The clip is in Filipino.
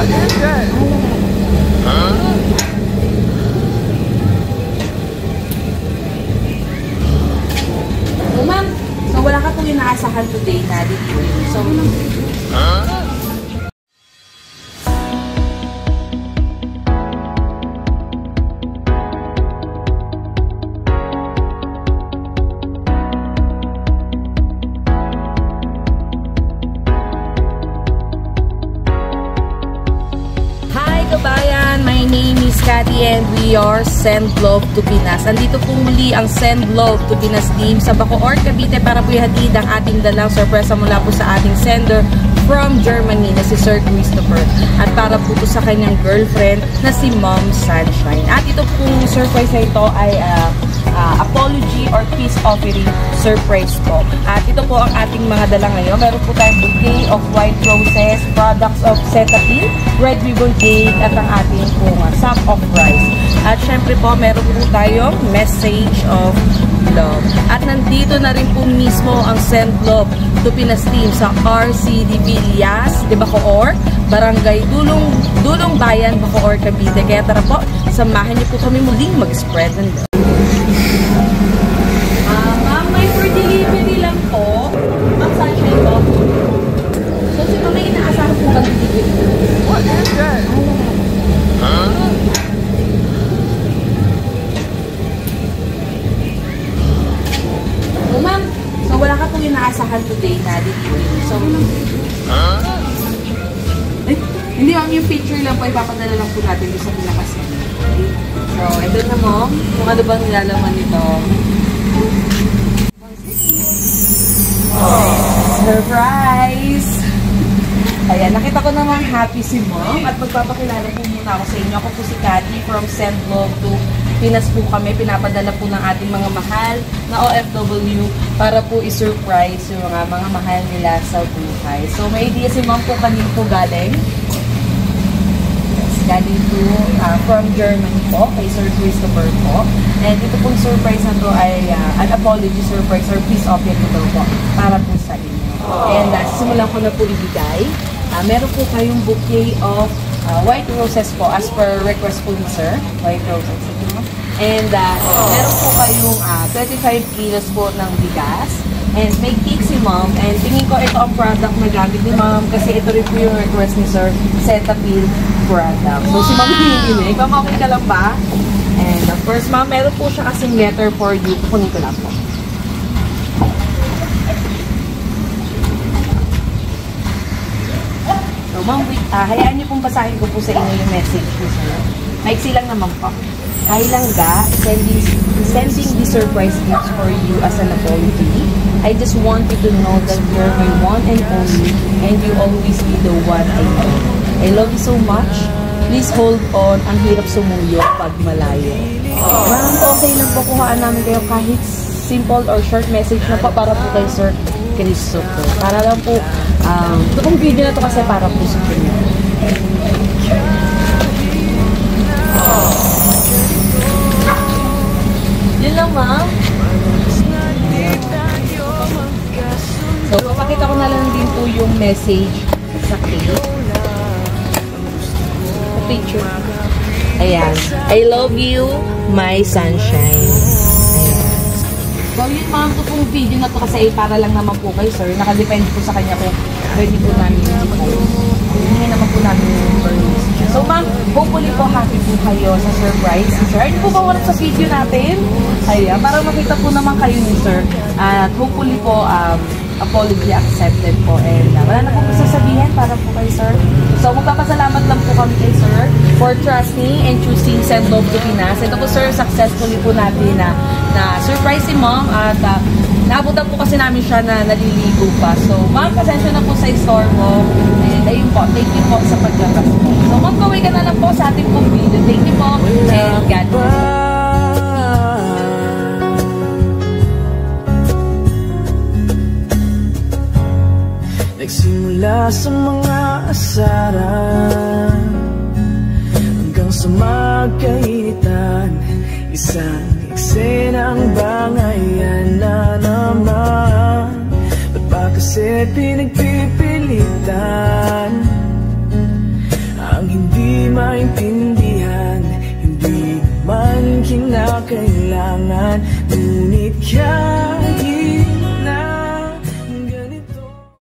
So, ma'am, so wala ka pong inaasahan today na delivery. So, kabayan, my name is Cathy and we are Send Love to Pinas. Andito po muli ang Send Love to Pinas team sa Bacoor, Cavite para po ihatid ang ating dalang sorpresa mula po sa ating sender from Germany na si Sir Christopher at para po sa kanyang girlfriend na si Mom Sunshine. At ito pong surprise na ito ay apology or peace offering surprise po. At ito po ang ating mga dala ngayon. Meron po tayong bouquet of white roses, products of Cetaphil, red ribbon cake, at ang ating pong sack of rice. At syempre po, meron po tayong message of love. At nandito na rin po mismo ang Send Love to Pinas team sa RCD Villas de Bacoor, Barangay Dulong Bayan, Bacoor, Cavite. Kaya tara po, samahan niyo po kami muling mag-spread ng love. Ma'am, may for delivery lang po. Ma'am, Sunshine po. So, sino may inaasahan po bang delivery? What is that? So, ma'am, so wala ka pong inaasahan today na delivery. So, hindi ma'am, yung picture lang po, ipapadala lang po natin doon sa pinakasin. Okay? So, ito na mo, kung ano bang nilalaman nito. Surprise! Ayan, nakita ko naman happy si Mom at magpapakilala po muna ako sa inyo. Ako po si Cathy from Send Love to Pinas po kami. Pinapadala po ng ating mga mahal na OFW para po i-surprise yung mga mahal nila sa buhay. So, may idea si Mom po kanina po galing. Galing po from Germany po, kay Sir Christopher po. And ito pong surprise na to ay an apology surprise or peace offering ito po para po sa inyo. And simulan ko na po ibigay. Meron po kayong bouquet of white roses po as per request po ni Sir. White roses. And meron po kayong 25 kilos po ng bigas. And may cake si Mom. And tingin ko ito ang product na gamit ni Mom kasi ito rin po yung request ni Sir, Cetaphil product. So si Mom hinihinig. Ma'am, okay ka lang ba? And of course, Ma'am, meron po siya kasing letter for you. Kunin ko lang po. So Ma'am, wait, hayaan niyo pong basahin ko po sa inyo yung message po sa'yo. Maiksi lang naman po. Hi Langga, sending the surprise gifts for you as an apology. I just want you to know that you're my one and only, and you always be the one I love. I love you so much. Please hold on. Ang hirap sumuyo pag malayo. Ma'am, okay lang po kuhaan namin kayo kahit simple or short message na po para po kay Sir Christopher. Para lang po, itong video na to kasi para po sa kanya. Yun lang, Ma'am. So, papakita ko na lang din po yung message sa cake. The picture. Ayan. I love you, my sunshine. Ayan. So, yun, Ma'am, ito pong video na to kasi para lang naman po kay Sir. Nakadepende po sa kanya kung pwede po namin yung hindi naman po namin yung permission. So, Ma'am, hopefully po happy po kayo sa surprise. Sir, hindi po ba wala sa video natin? Ayan, para makita po naman kayo ni Sir. At hopefully po, apology accepted po. And wala na po sasabihin para po kay Sir. So, magpapasalamat lang po kami kay Sir for trusting and choosing Send Love to Pinas. Ito po, Sir, successfully po natin na surprise si Mom at naabutan po kasi namin siya na naliligo pa. So, Ma'am, pasensya na po sa store mo. And ayun po, thank you po sa pagkakas po. So, Ma'am, kaway ka na lang po sa ating pong video. Thank you po. And God bless. Nagsimula sa mga asaran hanggang sa magkainitan, isang eksenang bangayan na naman. Ba't ba kasi pinagpipilitan ang ang hindi maintindihan, hindi man kinakailangan, ngunit